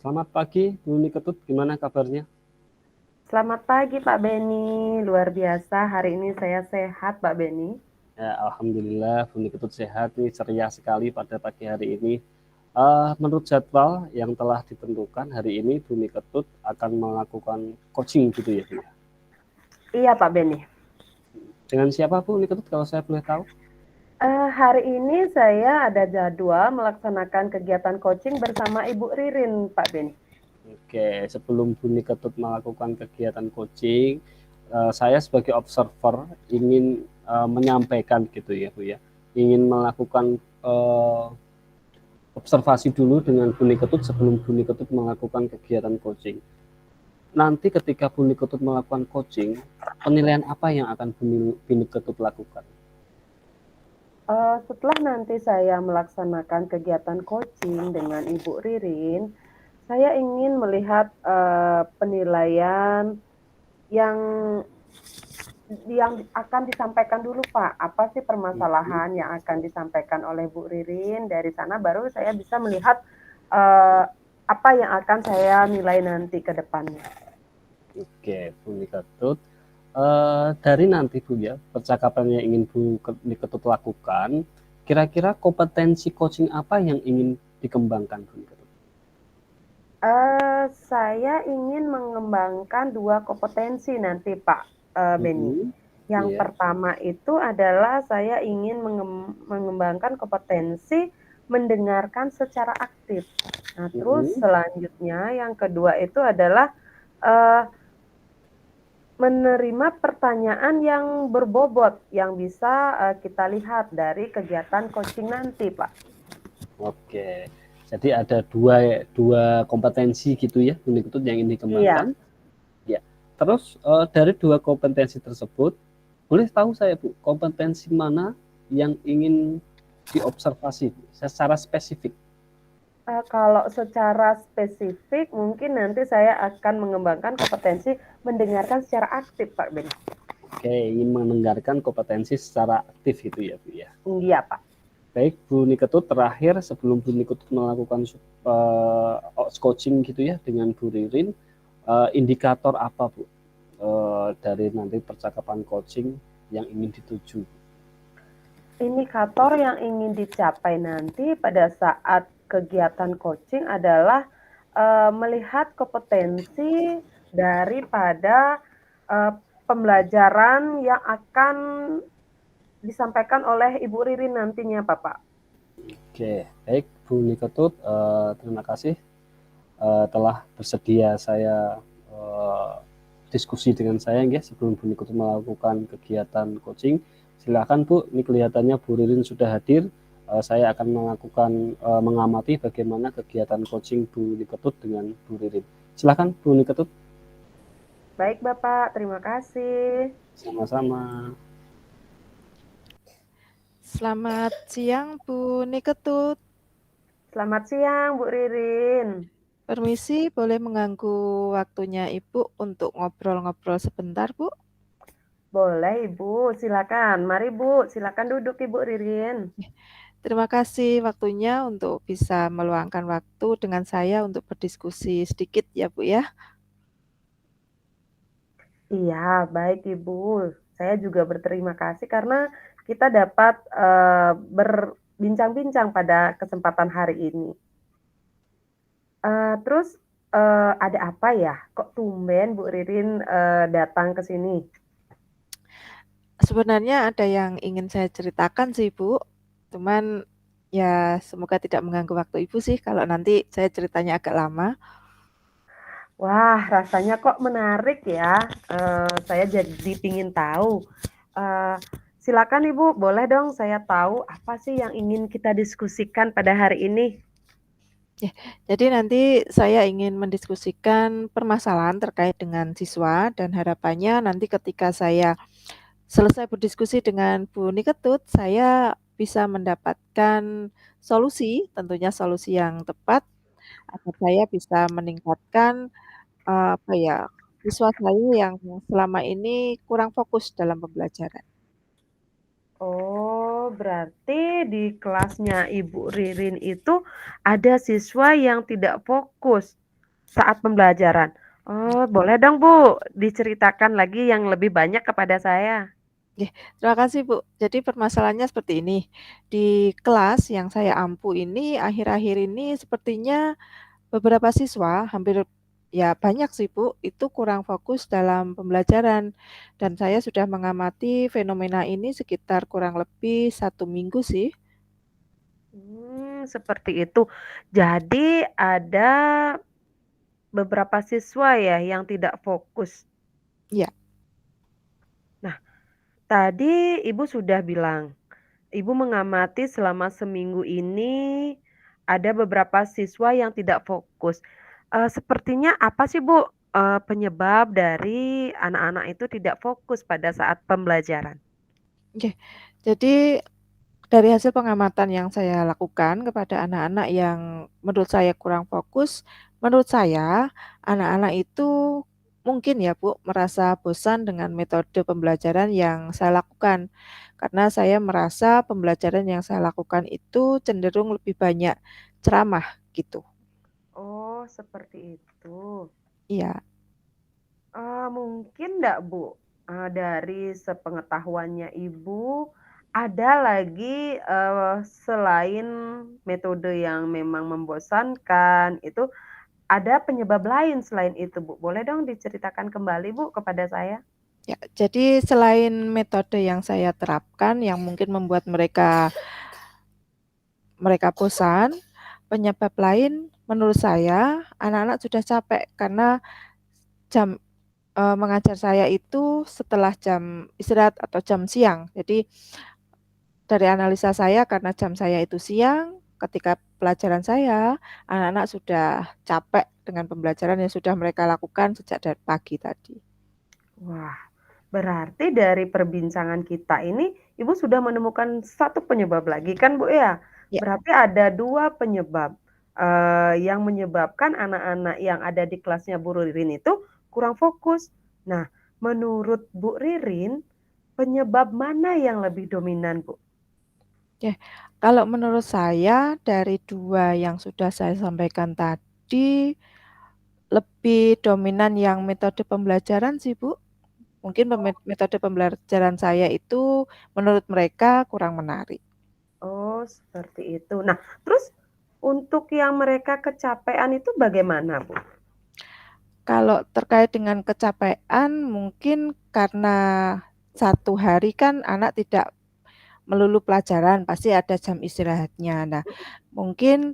Selamat pagi, Bu Niketut. Gimana kabarnya? Selamat pagi Pak Beni, luar biasa hari ini saya sehat Pak Beni. Ya, Alhamdulillah, Bu Niketut sehat nih, ceria sekali pada pagi hari ini. Menurut jadwal yang telah ditentukan hari ini, Bu Niketut akan melakukan coaching gitu ya, Bu ya. Iya Pak Beni. Dengan siapa Bu Niketut kalau saya boleh tahu? Hari ini saya ada jadwal melaksanakan kegiatan coaching bersama Ibu Ririn Pak Beni. Oke, sebelum Bu Niketut melakukan kegiatan coaching, saya sebagai observer ingin menyampaikan gitu ya, Bu ya. Ingin melakukan uh, observasi dulu dengan Bu Niketut sebelum Bu Niketut melakukan kegiatan coaching. Nanti ketika Bu Niketut melakukan coaching, penilaian apa yang akan Bu Niketut lakukan? Setelah nanti saya melaksanakan kegiatan coaching dengan Ibu Ririn, saya ingin melihat penilaian yang akan disampaikan dulu Pak. Apa sih permasalahan yang akan disampaikan oleh Bu Ririn? Dari sana baru saya bisa melihat uh, apa yang akan saya nilai nanti ke depannya. Oke, Bu Niketut. Dari nanti Bu ya, percakapan yang ingin Bu Niketut lakukan, kira-kira kompetensi coaching apa yang ingin dikembangkan Bu Niketut? Saya ingin mengembangkan 2 kompetensi nanti Pak, Beni. Yang Iya. pertama itu adalah saya ingin mengembangkan kompetensi mendengarkan secara aktif. Nah, terus Mm-mm. selanjutnya yang kedua itu adalah, eee, menerima pertanyaan yang berbobot yang bisa, kita lihat dari kegiatan coaching nanti, Pak. Oke. Jadi ada dua dua kompetensi gitu ya, Bu Niketut yang ingin Iya. dikembangkan. Ya. Terus dari dua kompetensi tersebut, boleh tahu saya Bu, kompetensi mana yang ingin diobservasi secara spesifik? Kalau secara spesifik mungkin nanti saya akan mengembangkan kompetensi mendengarkan secara aktif, Pak Ben. Oke, ingin mendengarkan kompetensi secara aktif gitu ya Bu ya. Iya, Pak. Baik Bu Niketut, terakhir sebelum Bu Niketut melakukan coaching gitu ya dengan Bu Ririn, indikator apa Bu dari nanti percakapan coaching yang ingin dituju? Indikator yang ingin dicapai nanti pada saat kegiatan coaching adalah melihat kompetensi daripada pembelajaran yang akan disampaikan oleh Ibu Ririn nantinya, Bapak. Oke, baik Bu Niketut, terima kasih telah bersedia saya diskusi dengan saya ya sebelum Bu Niketut melakukan kegiatan coaching. Silakan Bu, ini kelihatannya Bu Ririn sudah hadir. Saya akan melakukan mengamati bagaimana kegiatan coaching Bu Niketut dengan Bu Ririn. Silakan Bu Niketut. Baik, Bapak. Terima kasih. Sama-sama. Selamat siang Bu Niketut. Selamat siang, Bu Ririn. Permisi, boleh mengganggu waktunya Ibu untuk ngobrol-ngobrol sebentar, Bu? Boleh, Ibu. Silakan. Mari, Bu. Silakan duduk, Ibu Ririn. Terima kasih waktunya untuk bisa meluangkan waktu dengan saya untuk berdiskusi sedikit ya, Bu ya. Iya, baik Ibu. Saya juga berterima kasih karena kita dapat berbincang-bincang pada kesempatan hari ini. Terus ada apa ya? Kok tumben Bu Ririn datang ke sini? Sebenarnya ada yang ingin saya ceritakan sih, Bu. Cuman ya semoga tidak mengganggu waktu Ibu sih kalau nanti saya ceritanya agak lama. Wah, rasanya kok menarik ya. Saya jadi pingin tahu. Eee, Silakan Ibu, boleh dong saya tahu apa sih yang ingin kita diskusikan pada hari ini? Ya, jadi nanti saya ingin mendiskusikan permasalahan terkait dengan siswa dan harapannya nanti ketika saya selesai berdiskusi dengan Bu Niketut, saya bisa mendapatkan solusi, tentunya solusi yang tepat agar saya bisa meningkatkan, apa ya, siswa saya yang selama ini kurang fokus dalam pembelajaran. Oh, berarti di kelasnya Ibu Ririn itu ada siswa yang tidak fokus. saat pembelajaran. Oh, boleh dong Bu, diceritakan lagi yang lebih banyak kepada saya. Oke, terima kasih, Bu. Jadi permasalahannya seperti ini, di kelas yang saya ampu ini akhir-akhir ini sepertinya beberapa siswa, hampir ya banyak sih, Bu, itu kurang fokus dalam pembelajaran dan saya sudah mengamati fenomena ini sekitar kurang lebih 1 minggu sih. Seperti itu. Jadi ada beberapa siswa ya yang tidak fokus. Iya, Nah, tadi Ibu sudah bilang, Ibu mengamati selama seminggu ini ada beberapa siswa yang tidak fokus. Sepertinya apa sih Bu, penyebab dari anak-anak itu tidak fokus pada saat pembelajaran? oke. Jadi dari hasil pengamatan yang saya lakukan kepada anak-anak yang menurut saya kurang fokus, menurut saya anak-anak itu mungkin ya Bu, merasa bosan dengan metode pembelajaran yang saya lakukan. Karena saya merasa pembelajaran yang saya lakukan itu cenderung lebih banyak ceramah gitu. Oh, seperti itu. Iya, Mungkin nggak, Bu, dari sepengetahuannya Ibu, ada lagi, selain metode yang memang membosankan, itu ada penyebab lain selain itu, Bu? Boleh dong diceritakan kembali, Bu, kepada saya? ya. Jadi selain metode yang saya terapkan yang mungkin membuat mereka mereka bosan, penyebab lain menurut saya anak-anak sudah capek karena jam mengajar saya itu setelah jam istirahat atau jam siang. Jadi dari analisa saya karena jam saya itu siang, ketika pelajaran saya, anak-anak sudah capek dengan pembelajaran yang sudah mereka lakukan sejak dari pagi tadi. Wah, berarti dari perbincangan kita ini, Ibu sudah menemukan satu penyebab lagi kan, Bu, ya? Ya, Berarti ada 2 penyebab, yang menyebabkan anak-anak yang ada di kelasnya Bu Ririn itu kurang fokus. Nah, menurut Bu Ririn, penyebab mana yang lebih dominan, Bu? oke. Kalau menurut saya dari 2 yang sudah saya sampaikan tadi, lebih dominan yang metode pembelajaran sih, Bu. Mungkin metode pembelajaran saya itu menurut mereka kurang menarik. Oh, seperti itu. Nah, terus untuk yang mereka kecapean itu bagaimana, Bu? Kalau terkait dengan kecapean mungkin karena satu hari kan anak tidak melulu pelajaran, pasti ada jam istirahatnya. Nah, mungkin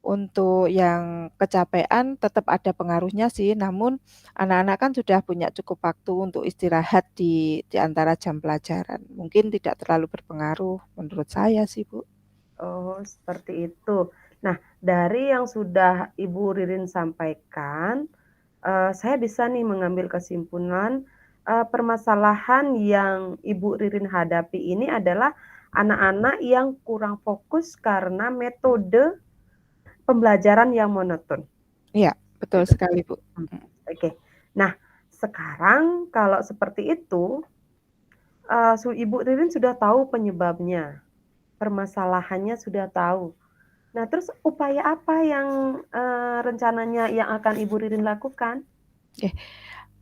untuk yang kecapean tetap ada pengaruhnya sih, namun anak-anak kan sudah punya cukup waktu untuk istirahat di antara jam pelajaran. Mungkin tidak terlalu berpengaruh menurut saya sih, Bu. Oh, seperti itu. Nah, dari yang sudah Ibu Ririn sampaikan, saya bisa nih mengambil kesimpulan, permasalahan yang Ibu Ririn hadapi ini adalah anak-anak yang kurang fokus karena metode pembelajaran yang monoton, Iya, betul gitu. sekali, Bu. Mhm, oke. Nah, sekarang kalau seperti itu, Ibu Ririn sudah tahu penyebabnya, permasalahannya sudah tahu. Nah, terus upaya apa yang, rencananya yang akan Ibu Ririn lakukan? Oke.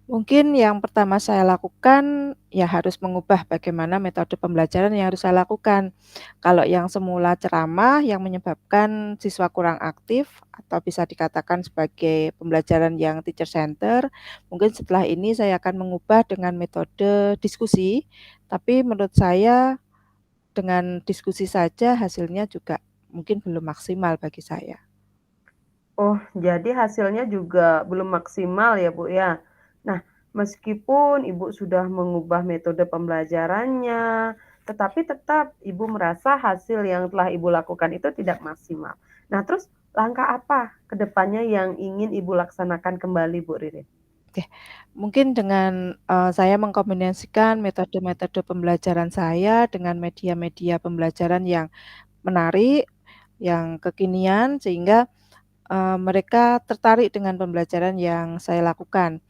Mungkin yang pertama saya lakukan, ya harus mengubah bagaimana metode pembelajaran yang harus saya lakukan. Kalau yang semula ceramah yang menyebabkan siswa kurang aktif atau bisa dikatakan sebagai pembelajaran yang teacher center, mungkin setelah ini saya akan mengubah dengan metode diskusi, tapi menurut saya dengan diskusi saja hasilnya juga mungkin belum maksimal bagi saya. Oh, jadi hasilnya juga belum maksimal ya, Bu, ya. Nah, meskipun Ibu sudah mengubah metode pembelajarannya, tetapi tetap Ibu merasa hasil yang telah Ibu lakukan itu tidak maksimal. Nah, terus langkah apa ke depannya yang ingin Ibu laksanakan kembali, Bu Ririn? Oke, mungkin dengan, saya mengkombinasikan metode-metode pembelajaran saya dengan media-media pembelajaran yang menarik, yang kekinian sehingga, mereka tertarik dengan pembelajaran yang saya lakukan.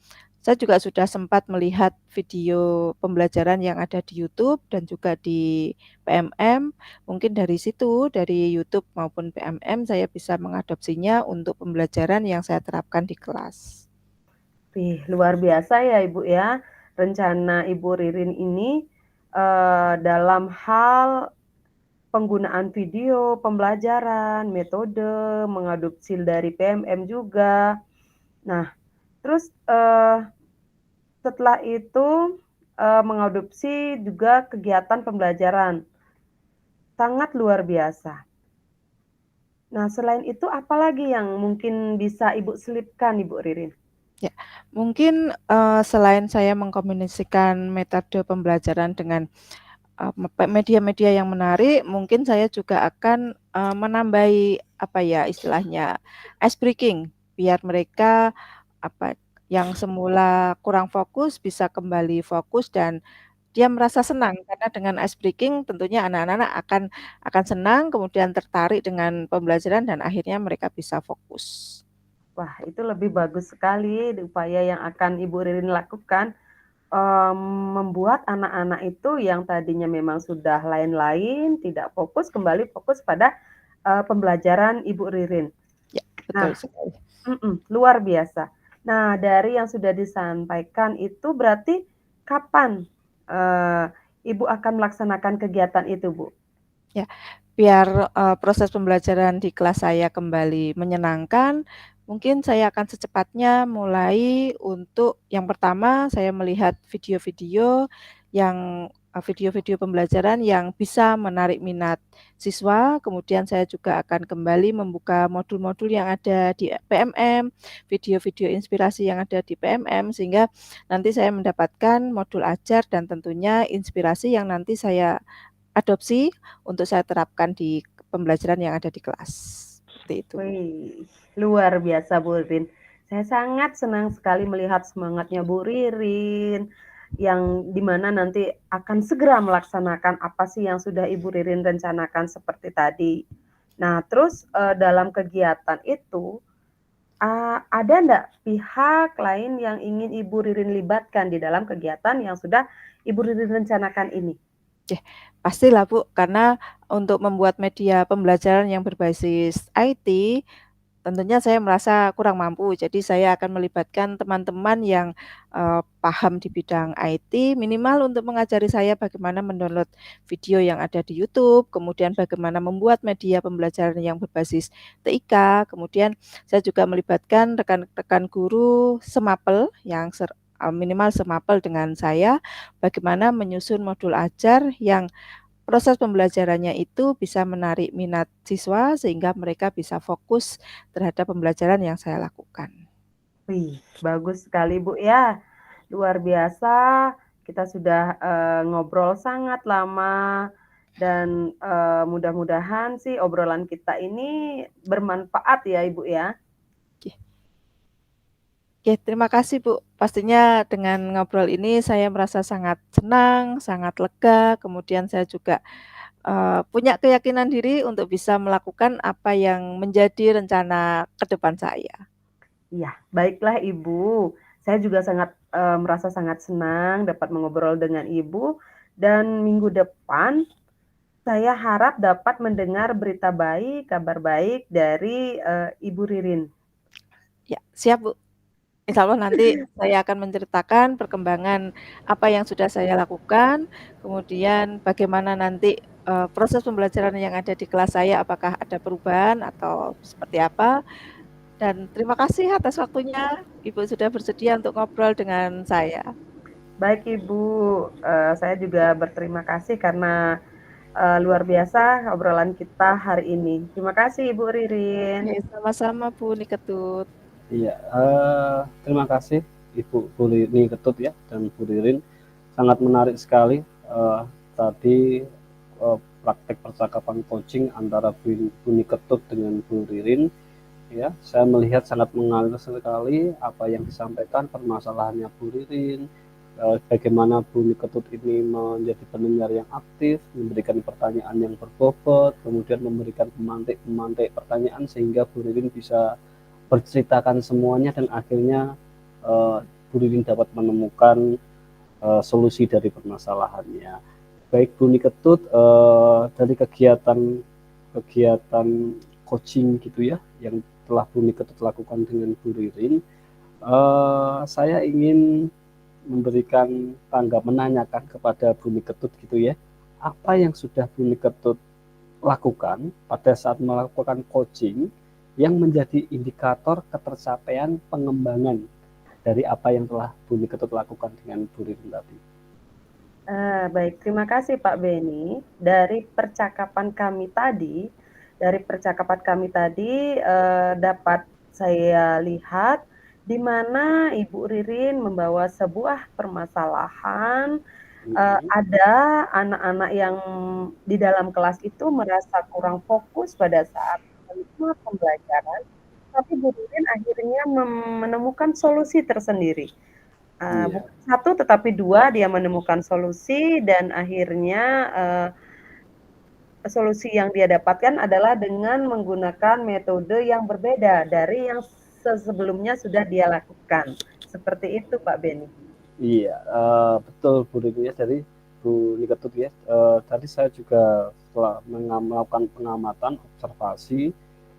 saya juga sudah sempat melihat video pembelajaran yang ada di YouTube dan juga di PMM. Mungkin dari situ, dari YouTube maupun PMM saya bisa mengadopsinya untuk pembelajaran yang saya terapkan di kelas. Wih, luar biasa ya Ibu ya, rencana Ibu Ririn ini, dalam hal penggunaan video, pembelajaran, metode, mengadopsi dari PMM juga. Nah, terus, setelah itu, mengadopsi juga kegiatan pembelajaran, sangat luar biasa. Nah, selain itu apalagi yang mungkin bisa Ibu selipkan, Ibu Ririn? Ya, mungkin, selain saya mengkombinasikan metode pembelajaran dengan media-media yang menarik, mungkin saya juga akan, menambahi, apa ya, istilahnya, ice breaking, biar mereka, apa, yang semula kurang fokus bisa kembali fokus dan dia merasa senang, karena dengan ice breaking tentunya anak-anak akan senang, kemudian tertarik dengan pembelajaran dan akhirnya mereka bisa fokus. Wah, itu lebih bagus sekali upaya yang akan Ibu Ririn lakukan, membuat anak-anak itu yang tadinya memang sudah lain-lain, tidak fokus, kembali fokus pada, pembelajaran Ibu Ririn. Ya, betul Nah, sekali. luar biasa. Nah, dari yang sudah disampaikan itu berarti kapan, eee, Ibu akan melaksanakan kegiatan itu, Bu? Ya, biar, proses pembelajaran di kelas saya kembali menyenangkan, mungkin saya akan secepatnya mulai untuk yang pertama saya melihat video-video yang video-video pembelajaran yang bisa menarik minat siswa, kemudian saya juga akan kembali membuka modul-modul yang ada di PMM, video-video inspirasi yang ada di PMM, sehingga nanti saya mendapatkan modul ajar dan tentunya inspirasi yang nanti saya adopsi untuk saya terapkan di pembelajaran yang ada di kelas, seperti itu. Wih, luar biasa Bu Ririn. Saya sangat senang sekali melihat semangatnya Bu Ririn, yang di mana nanti akan segera melaksanakan apa sih yang sudah Ibu Ririn rencanakan seperti tadi. Nah, terus, dalam kegiatan itu, ada ndak pihak lain yang ingin Ibu Ririn libatkan di dalam kegiatan yang sudah Ibu Ririn rencanakan ini? Pastilah Bu, karena untuk membuat media pembelajaran yang berbasis IT, tentunya saya merasa kurang mampu. Jadi saya akan melibatkan teman-teman yang, paham di bidang IT, minimal untuk mengajari saya bagaimana mendownload video yang ada di YouTube, kemudian bagaimana membuat media pembelajaran yang berbasis TIK, kemudian saya juga melibatkan rekan-rekan guru semapel yang minimal semapel dengan saya, bagaimana menyusun modul ajar yang proses pembelajarannya itu bisa menarik minat siswa sehingga mereka bisa fokus terhadap pembelajaran yang saya lakukan. Wih, bagus sekali Bu ya. Luar biasa, kita sudah, ngobrol sangat lama dan, mudah-mudahan sih obrolan kita ini bermanfaat ya, Ibu, ya. Oke. Oke, terima kasih Bu. Pastinya dengan ngobrol ini saya merasa sangat senang, sangat lega, kemudian saya juga, punya keyakinan diri untuk bisa melakukan apa yang menjadi rencana ke depan saya. Iya, baiklah Ibu. Saya juga sangat, merasa sangat senang dapat mengobrol dengan Ibu dan minggu depan saya harap dapat mendengar berita baik, kabar baik dari, Ibu Ririn. Ya, siap Bu. Insya Allah nanti saya akan menceritakan perkembangan apa yang sudah saya lakukan, kemudian bagaimana nanti, proses pembelajaran yang ada di kelas saya apakah ada perubahan atau seperti apa, dan terima kasih atas waktunya, Ibu sudah bersedia untuk ngobrol dengan saya. Baik Ibu, saya juga berterima kasih karena, luar biasa obrolan kita hari ini. Terima kasih Ibu Ririn. Oke, sama-sama Bu Niketut. Iya, terima kasih Ibu Bu Rini Ketut ya dan Bu Ririn. Sangat menarik sekali tadi praktek percakapan coaching antara Bu Niketut dengan Bu Ririn. Ya, saya melihat sangat mengalir sekali apa yang disampaikan, permasalahannya Bu Ririn, bagaimana Bu Niketut ini menjadi pendengar yang aktif, memberikan pertanyaan yang berbobot, kemudian memberikan pemantik-pemantik pertanyaan sehingga Bu Ririn bisa berceritakan semuanya dan akhirnya Bu Ririn dapat menemukan solusi dari permasalahannya. Baik Bu Niketut, dari kegiatan coaching gitu ya yang telah Bu Niketut lakukan dengan Bu Ririn, saya ingin memberikan menanyakan kepada Bu Niketut gitu ya, apa yang sudah Bu Niketut lakukan pada saat melakukan coaching yang menjadi indikator ketercapaian pengembangan dari apa yang telah Bu Niketut lakukan dengan Bu Ririn tadi. Baik, terima kasih Pak Beni. Dari percakapan kami tadi dapat saya lihat di mana Ibu Ririn membawa sebuah permasalahan, ada anak-anak yang di dalam kelas itu merasa kurang fokus pada saat menerima pembelajaran, tapi Bu Ririn akhirnya menemukan solusi tersendiri. Iya, Bukan satu tetapi dua dia menemukan solusi dan akhirnya, solusi yang dia dapatkan adalah dengan menggunakan metode yang berbeda dari yang sebelumnya sudah dia lakukan. Seperti itu Pak Beni. iya, betul Bu Ririn ya, dari Bu Niketut ya, tadi saya juga setelah melakukan pengamatan, observasi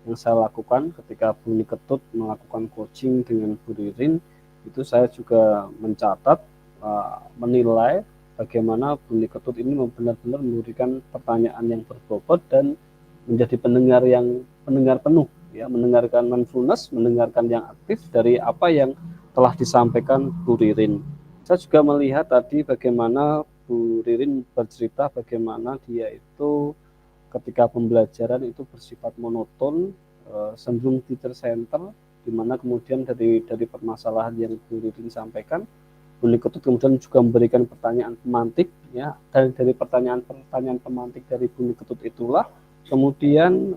yang saya lakukan ketika Bu Niketut melakukan coaching dengan Bu Ririn, itu saya juga mencatat, menilai bagaimana Bu Niketut ini benar-benar memberikan pertanyaan yang berbobot dan menjadi pendengar penuh ya, mendengarkan mindfulness, mendengarkan yang aktif dari apa yang telah disampaikan Bu Ririn. Saya juga melihat tadi bagaimana Bu Ririn bercerita bagaimana dia itu ketika pembelajaran itu bersifat monoton, cenderung teacher center, di mana kemudian dari permasalahan yang Bu Ririn sampaikan, Bu Niketut kemudian juga memberikan pertanyaan pemantik ya, dan dari pertanyaan pemantik dari Bu Niketut itulah kemudian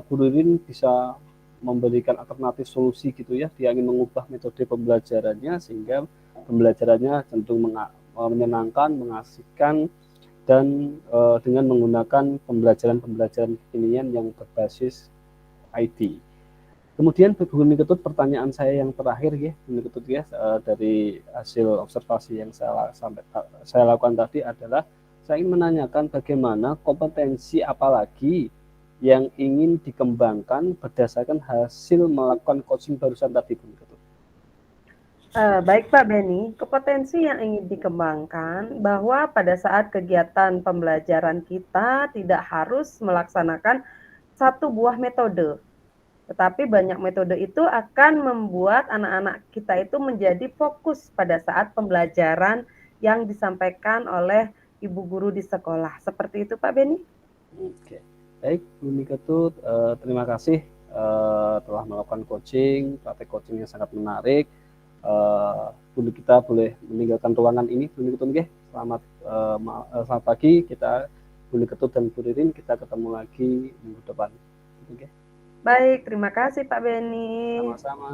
Bu Ririn bisa memberikan alternatif solusi gitu ya, dia ingin mengubah metode pembelajarannya sehingga pembelajarannya cenderung menyenangkan, mengasihkan, dan dengan menggunakan pembelajaran kekinian yang berbasis IT. Kemudian Bu Niketut, pertanyaan saya yang terakhir ya, Bu Niketut ya, dari hasil observasi yang saya lakukan tadi adalah saya ingin menanyakan bagaimana kompetensi apalagi yang ingin dikembangkan berdasarkan hasil melakukan coaching barusan tadi Bu Niketut. Baik Pak Beni, kompetensi yang ingin dikembangkan bahwa pada saat kegiatan pembelajaran kita tidak harus melaksanakan satu buah metode, tetapi banyak metode itu akan membuat anak-anak kita itu menjadi fokus pada saat pembelajaran yang disampaikan oleh ibu guru di sekolah. Seperti itu Pak Beni? Oke, baik Bu Niketut, terima kasih telah melakukan praktek coaching yang sangat menarik. Kita boleh meninggalkan ruangan ini Bu Niketut nggih. Selamat pagi, kita Bu Niketut dan Bu Ririn, kita ketemu lagi minggu depan. Oke. Baik, terima kasih Pak Beni. Sama-sama.